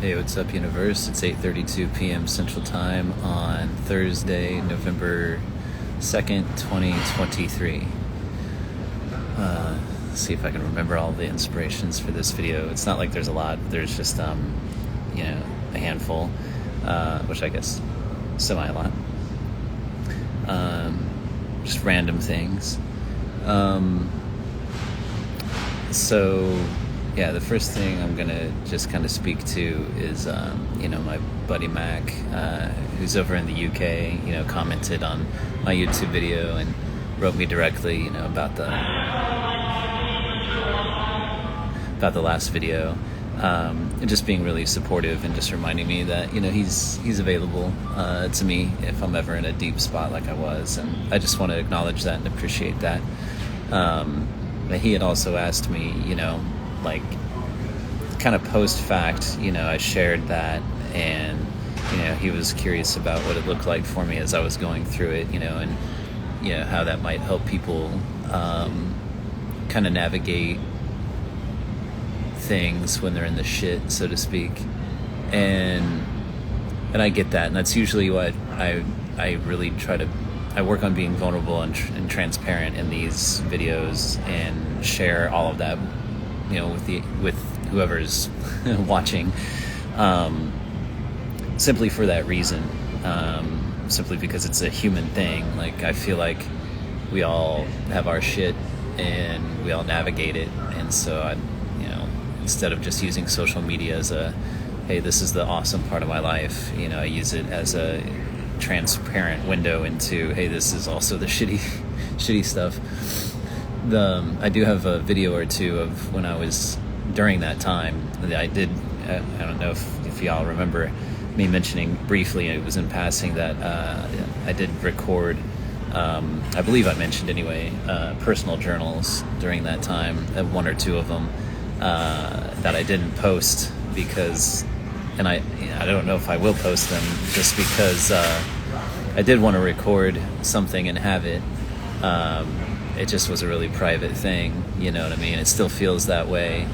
Hey, what's up, universe? It's 8:32 p.m. Central Time on Thursday, November 2nd, 2023. Let's see if I can remember all the inspirations for this video. It's not like there's a lot, but there's just, a handful, which I guess semi a lot. Just random things. Yeah, the first thing I'm gonna just kind of speak to is, my buddy Mac, who's over in the UK, commented on my YouTube video and wrote me directly, about the last video, and just being really supportive and just reminding me that, he's available to me if I'm ever in a deep spot like I was, and I just want to acknowledge that and appreciate that. He had also asked me, kind of post-fact, I shared that, and, he was curious about what it looked like for me as I was going through it, and, how that might help people kind of navigate things when they're in the shit, so to speak. And I get that, and that's usually what I really I work on being vulnerable and transparent in these videos and share all of that, with whoever's watching, simply for that reason, simply because it's a human thing. Like, I feel like we all have our shit and we all navigate it, and so instead of just using social media as a, hey, this is the awesome part of my life, I use it as a transparent window into, hey, this is also the shitty stuff. I do have a video or two of when I was during that time. I did, I don't know if y'all remember me mentioning briefly, it was in passing, that I did record, I believe I mentioned anyway, personal journals during that time, one or two of them, that I didn't post because, and I don't know if I will post them, just because I did want to record something and have it. It just was a really private thing, you know what I mean? It still feels that way.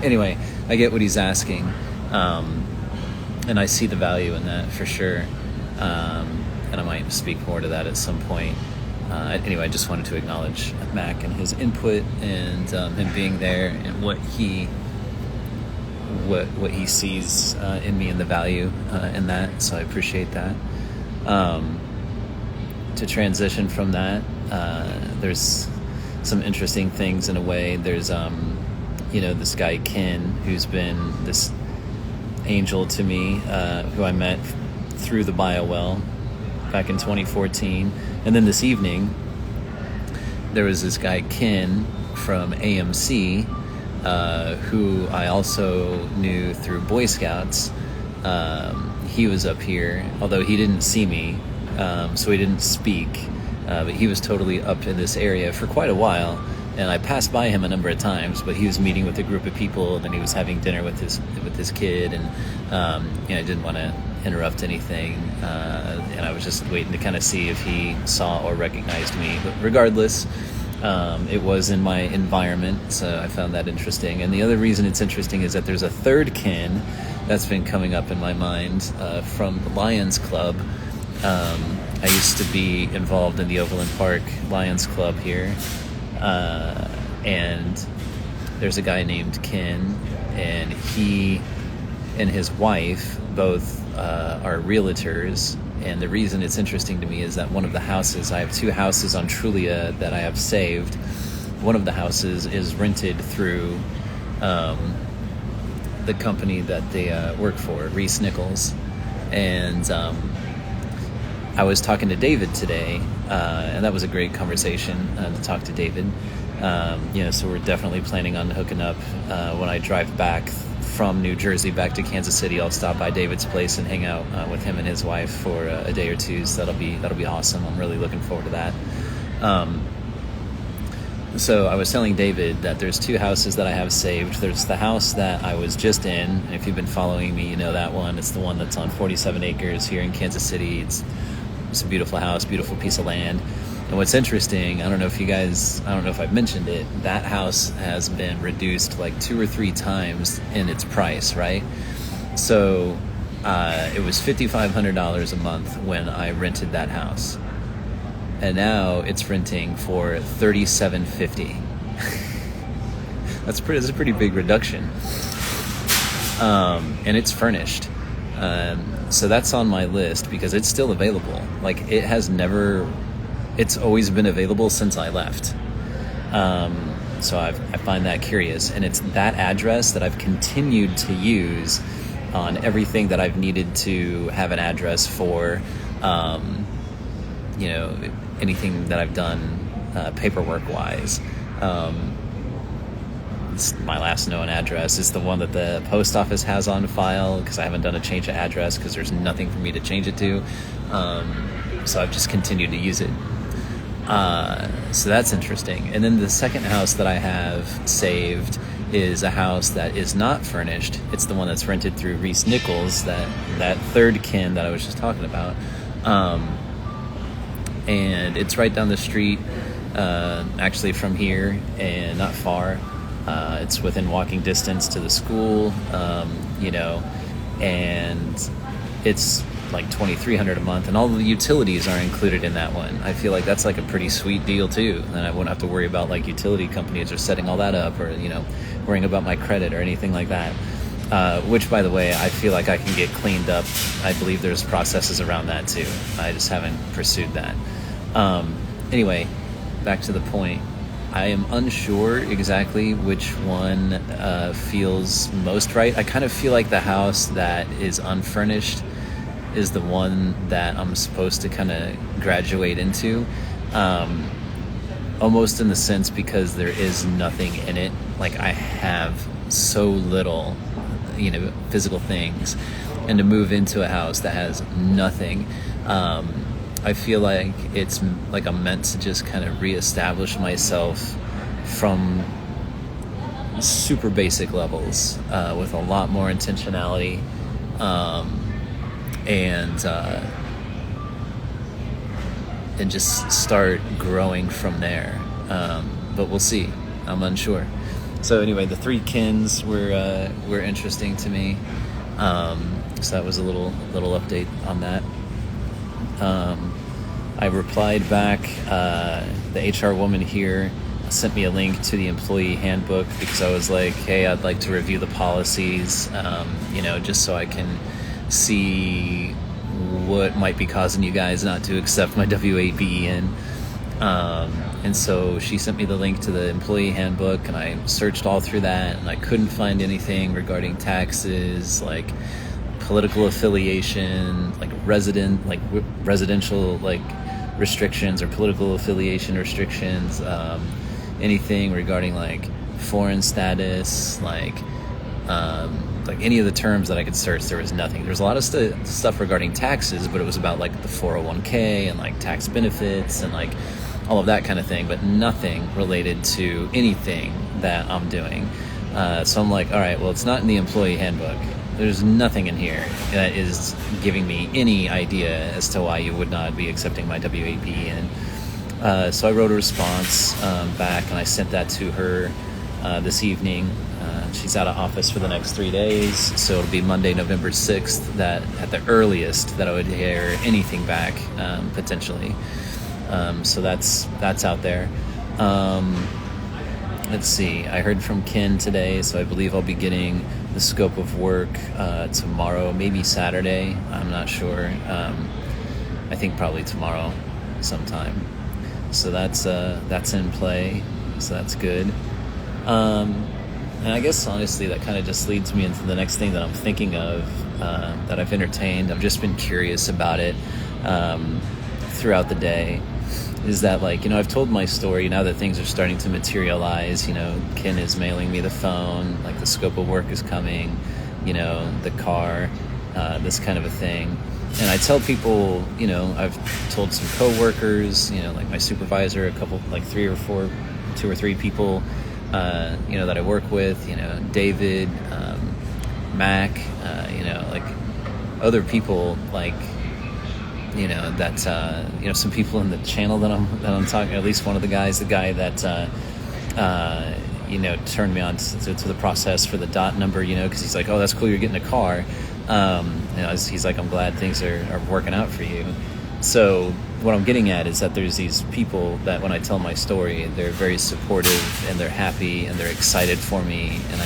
Anyway, I get what he's asking, and I see the value in that for sure, and I might speak more to that at some point. Anyway, I just wanted to acknowledge Mac and his input, and him being there, and what he sees in me and the value in that. So I appreciate that. To transition from that, there's some interesting things in a way. There's this guy Ken, who's been this angel to me, who I met through the BioWell back in 2014. And then this evening, there was this guy Ken from AMC, who I also knew through Boy Scouts. He was up here, although he didn't see me, so he didn't speak, but he was totally up in this area for quite a while, and I passed by him a number of times, but he was meeting with a group of people, and then he was having dinner with his kid, and I didn't want to interrupt anything, and I was just waiting to kind of see if he saw or recognized me. But regardless, it was in my environment, so I found that interesting. And the other reason it's interesting is that there's a third Ken that's been coming up in my mind, from the Lions Club. I used to be involved in the Overland Park Lions Club here, and there's a guy named Ken, and he and his wife both are realtors. And the reason it's interesting to me is that one of the houses, I have two houses on Trulia that I have saved. One of the houses is rented through the company that they work for, Reese Nichols. And I was talking to David today, and that was a great conversation to talk to David. So we're definitely planning on hooking up when I drive back from New Jersey back to Kansas City. I'll stop by David's place and hang out with him and his wife for a day or two. So that'll be awesome. I'm really looking forward to that. So I was telling David that there's two houses that I have saved. There's the house that I was just in, and if you've been following me, you know that one. It's the one that's on 47 acres here in Kansas City. It's a beautiful house, beautiful piece of land. And what's interesting, I don't know if I've mentioned it, that house has been reduced like 2 or 3 times in its price, right? So it was $5,500 a month when I rented that house. And now it's renting for $3,750. That's a pretty big reduction. And it's furnished. So that's on my list because it's still available. Like it's always been available since I left. So I find that curious. And it's that address that I've continued to use on everything that I've needed to have an address for, anything that I've done paperwork-wise. It's my last known address is the one that the post office has on file because I haven't done a change of address because there's nothing for me to change it to. So I've just continued to use it. So that's interesting. And then the second house that I have saved is a house that is not furnished. It's the one that's rented through Reese Nichols, that third kin that I was just talking about. And it's right down the street, actually from here, and not far. It's within walking distance to the school, and it's like $2,300 a month, and all the utilities are included in that one. I feel like that's like a pretty sweet deal too, and I won't have to worry about like utility companies or setting all that up, or worrying about my credit or anything like that. Which, by the way, I feel like I can get cleaned up. I believe there's processes around that too. I just haven't pursued that. Anyway, back to the point. I am unsure exactly which one feels most right. I kind of feel like the house that is unfurnished is the one that I'm supposed to kind of graduate into. Almost in the sense because there is nothing in it. Like I have so little, physical things. And to move into a house that has nothing, I feel like it's like I'm meant to just kind of reestablish myself from super basic levels with a lot more intentionality, and just start growing from there. But we'll see. I'm unsure. So anyway, the 3 kins were interesting to me. So that was a little update on that. I replied back. The HR woman here sent me a link to the employee handbook because I was like, hey, I'd like to review the policies, just so I can see what might be causing you guys not to accept my W-8BEN. And so she sent me the link to the employee handbook, and I searched all through that, and I couldn't find anything regarding taxes, like political affiliation, like residential like restrictions or political affiliation restrictions, anything regarding like foreign status, like any of the terms that I could search. There was nothing. There was a lot of stuff regarding taxes, but it was about like the 401k and like tax benefits and like all of that kind of thing, but nothing related to anything that I'm doing. So I'm like, all right, well, it's not in the employee handbook. There's nothing in here that is giving me any idea as to why you would not be accepting my W-8BEN. So I wrote a response back, and I sent that to her this evening. She's out of office for the next 3 days, so it'll be Monday, November 6th, that at the earliest that I would hear anything back, potentially. So that's out there. Let's see. I heard from Ken today, so I believe I'll be getting the scope of work tomorrow, maybe Saturday. I'm not sure. I think probably tomorrow sometime. So that's in play. So that's good. And I guess honestly that kind of just leads me into the next thing that I'm thinking of, that I've entertained. I've just been curious about it throughout the day. Is that I've told my story now that things are starting to materialize. Ken is mailing me the phone, the scope of work is coming, the car, this kind of a thing. And I tell people, I've told some coworkers, my supervisor, a couple, 2 or 3 people, that I work with, David, Mac, other people that some people in the channel that I'm talking, at least one of the guys, the guy that turned me on to the process for the dot number, because he's like, oh, that's cool, you're getting a car. He's like, I'm glad things are working out for you. So what I'm getting at is that there's these people that when I tell my story, they're very supportive and they're happy and they're excited for me, and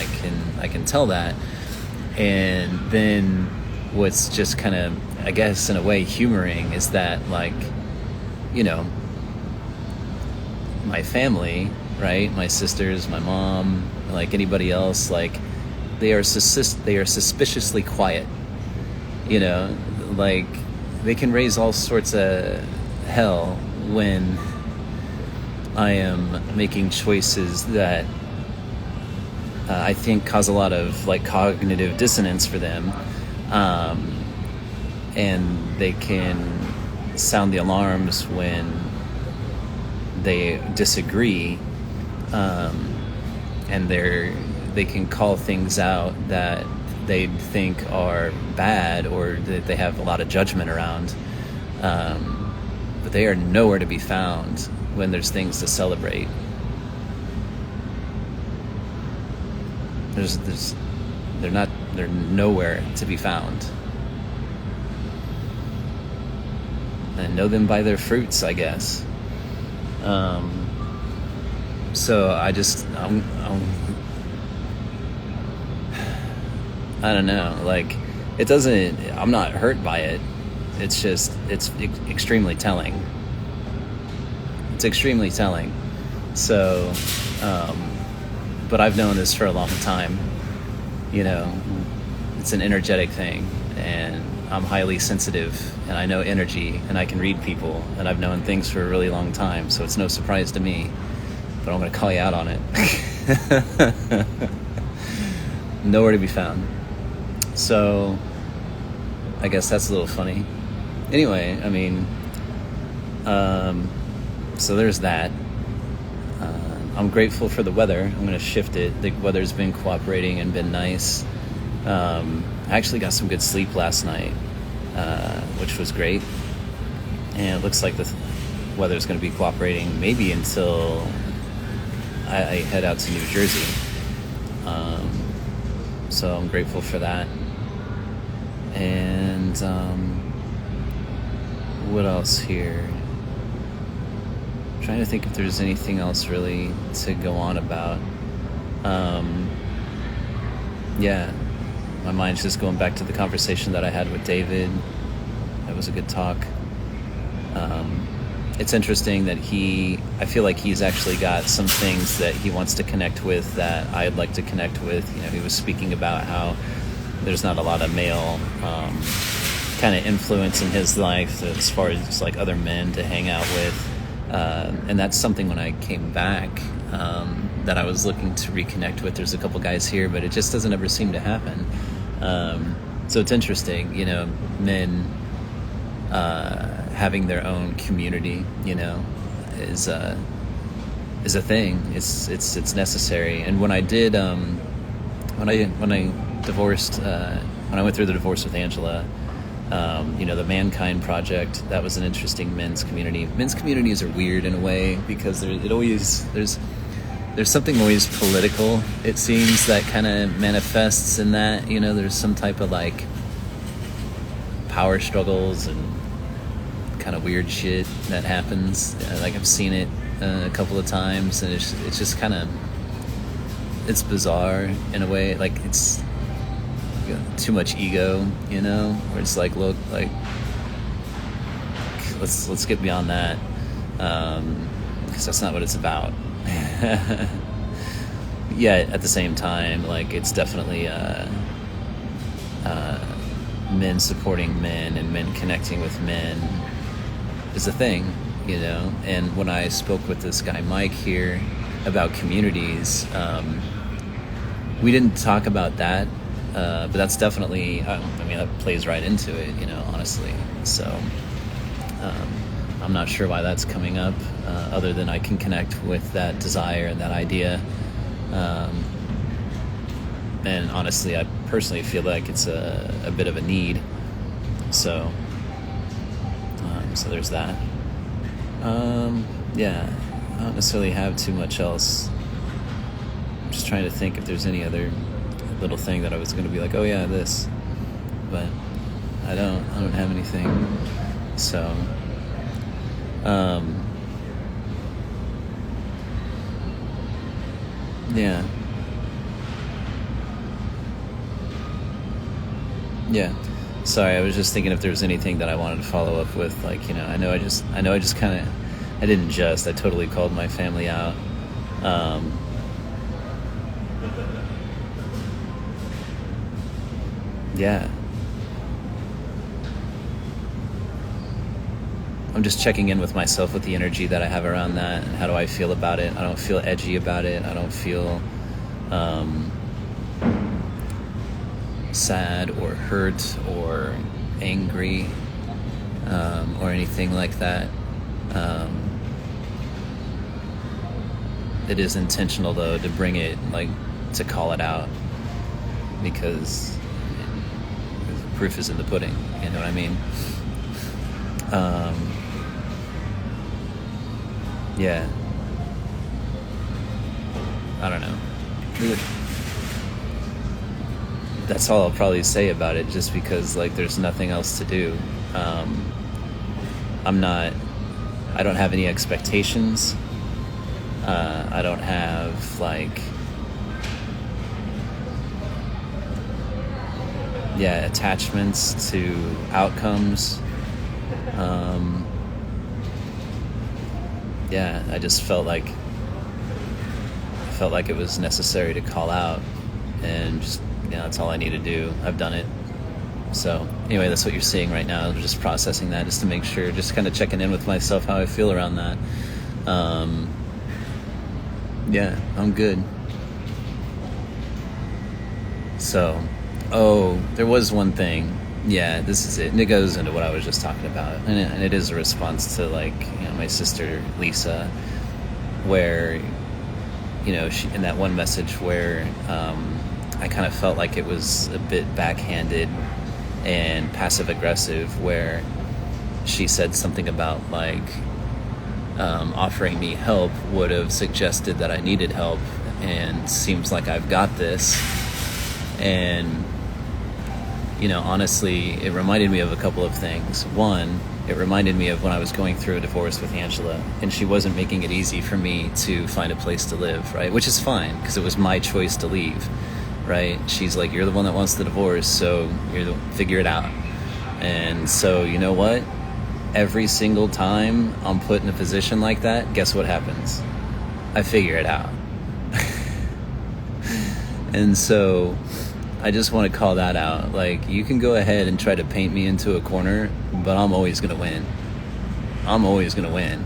I can tell that. And then what's just kind of, I guess, in a way humoring is that, like, my family, right? My sisters, my mom, like anybody else, like they are suspiciously quiet. Like they can raise all sorts of hell when I am making choices that I think cause a lot of like cognitive dissonance for them, and they can sound the alarms when they disagree, and they can call things out that they think are bad or that they have a lot of judgment around, but they are nowhere to be found when there's things to celebrate. They're nowhere to be found. And know them by their fruits, I guess. So I don't know, like I'm not hurt by it. It's just, it's extremely telling. It's extremely telling. So, but I've known this for a long time. It's an energetic thing, and I'm highly sensitive, and I know energy, and I can read people, and I've known things for a really long time, so it's no surprise to me. But I'm going to call you out on it. Nowhere to be found. So I guess that's a little funny. Anyway, I mean, so there's that. I'm grateful for the weather. I'm going to shift it. The weather's been cooperating and been nice. I actually got some good sleep last night, which was great. And it looks like the weather's going to be cooperating maybe until I head out to New Jersey. So I'm grateful for that. And what else here? Trying to think if there's anything else really to go on about. Yeah, my mind's just going back to the conversation that I had with David. That was a good talk. It's interesting that I feel like he's actually got some things that he wants to connect with that I'd like to connect with. He was speaking about how there's not a lot of male kind of influence in his life as far as like other men to hang out with. And that's something when I came back that I was looking to reconnect with. There's a couple guys here, but it just doesn't ever seem to happen. So it's interesting, men having their own community, is a thing. It's necessary. And when I did, when I divorced, when I went through the divorce with Angela, the Mankind Project, that was an interesting men's community. Men's communities are weird in a way because there's something always political, it seems, that kind of manifests in that. There's some type of like power struggles and kind of weird shit that happens. Like I've seen it a couple of times, and it's just kind of, it's bizarre in a way. Like it's too much ego, where it's like, look, like let's get beyond that, because that's not what it's about. Yet at the same time, like it's definitely men supporting men and men connecting with men is a thing, And when I spoke with this guy Mike here about communities, we didn't talk about that. But that's definitely, that plays right into it, honestly. So I'm not sure why that's coming up, other than I can connect with that desire and that idea. And honestly, I personally feel like it's a bit of a need. So So there's that. Yeah, I don't necessarily have too much else. I'm just trying to think if there's any other little thing that I was going to be like, oh yeah, this. But I don't have anything. So, yeah. Yeah. Sorry, I was just thinking if there was anything that I wanted to follow up with. Like, I know I just kind of, I totally called my family out. Yeah. I'm just checking in with myself with the energy that I have around that and how do I feel about it. I don't feel edgy about it. I don't feel sad or hurt or angry or anything like that. It is intentional though to bring it, like, to call it out, because the proof is in the pudding, you know what I mean? Yeah. I don't know. That's all I'll probably say about it, just because, like, there's nothing else to do. I don't have any expectations. I don't have, like, attachments to outcomes. I just felt like it was necessary to call out, and just, that's all I need to do. I've done it. So anyway, that's what you're seeing right now. I'm just processing that, just to make sure, just kind of checking in with myself, how I feel around that. I'm good. So, there was one thing. Yeah, this is it. And it goes into what I was just talking about. And it is a response to, like, my sister, Lisa, where, she, in that one message where I kind of felt like it was a bit backhanded and passive-aggressive, where she said something about, like, offering me help would have suggested that I needed help, and seems like I've got this. And honestly, it reminded me of a couple of things. One, it reminded me of when I was going through a divorce with Angela, and she wasn't making it easy for me to find a place to live, right? Which is fine, because it was my choice to leave, right? She's like, you're the one that wants the divorce, so figure it out. And so, you know what? Every single time I'm put in a position like that, guess what happens? I figure it out. And so I just want to call that out. Like, you can go ahead and try to paint me into a corner, but I'm always going to win. I'm always going to win.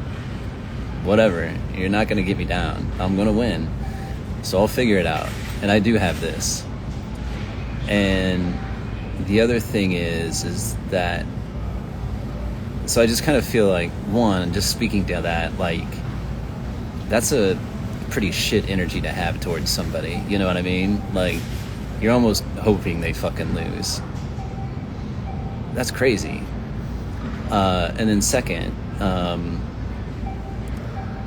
Whatever. You're not going to get me down. I'm going to win. So I'll figure it out. And I do have this. And the other thing is that, so I just kind of feel like, one, just speaking to that, like, that's a pretty shit energy to have towards somebody. You know what I mean? Like, you're almost hoping they fucking lose. That's crazy. And then second,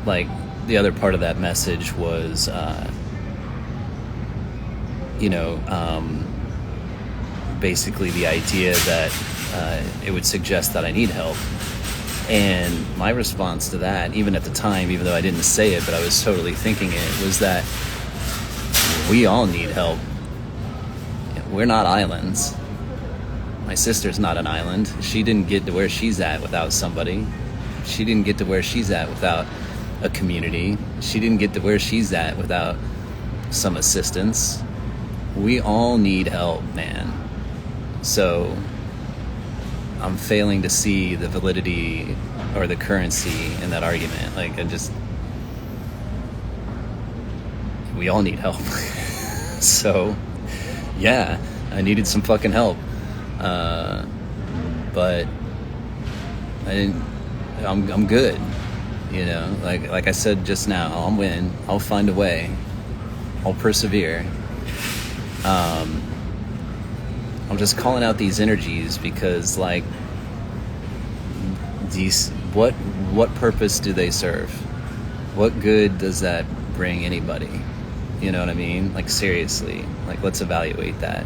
like, the other part of that message was, basically the idea that it would suggest that I need help. And my response to that, even at the time, even though I didn't say it, but I was totally thinking it, was that we all need help. We're not islands. My sister's not an island. She didn't get to where she's at without somebody. She didn't get to where she's at without a community. She didn't get to where she's at without some assistance. We all need help, man. So I'm failing to see the validity or the currency in that argument. Like, we all need help. So, yeah, I needed some fucking help. But I'm good. Like I said just now, I'll win. I'll find a way. I'll persevere. I'm just calling out these energies because, like, what purpose do they serve? What good does that bring anybody? You know what I mean? Like, seriously, like, let's evaluate that.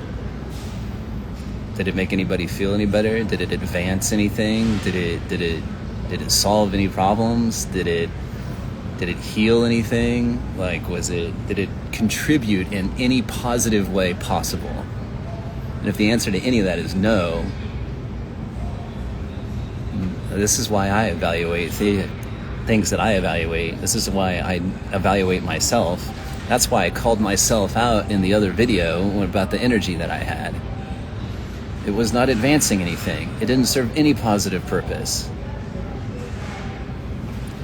Did it make anybody feel any better? Did it advance anything? Did it solve any problems? Did it heal anything? Like, did it contribute in any positive way possible? And if the answer to any of that is no, this is why I evaluate the things that I evaluate. This is why I evaluate myself. That's why I called myself out in the other video about the energy that I had. It was not advancing anything. It didn't serve any positive purpose.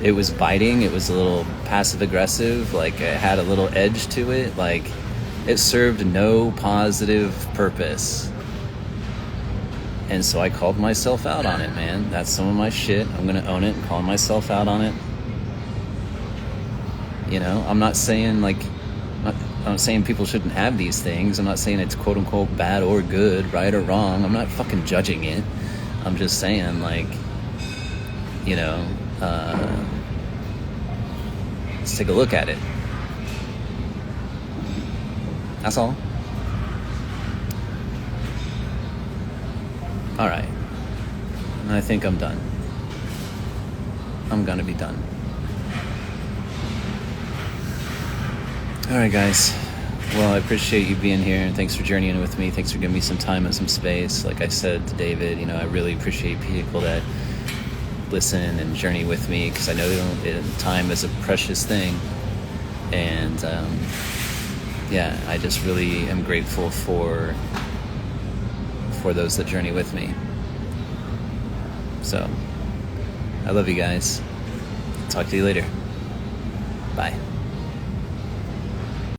It was biting. It was a little passive aggressive. Like, it had a little edge to it. Like, it served no positive purpose. And so I called myself out on it, man. That's some of my shit. I'm going to own it and call myself out on it. You know, I'm not saying, like, I'm not saying people shouldn't have these things. I'm not saying it's quote unquote bad or good, right or wrong. I'm not fucking judging it. I'm just saying, like, you know, let's take a look at it. That's all. All right. And I think I'm done. I'm gonna be done. All right, guys. Well, I appreciate you being here, and thanks for journeying with me. Thanks for giving me some time and some space. Like I said to David, you know, I really appreciate people that listen and journey with me, because I know time is a precious thing. And yeah, I just really am grateful for those that journey with me. So I love you guys. Talk to you later. Bye.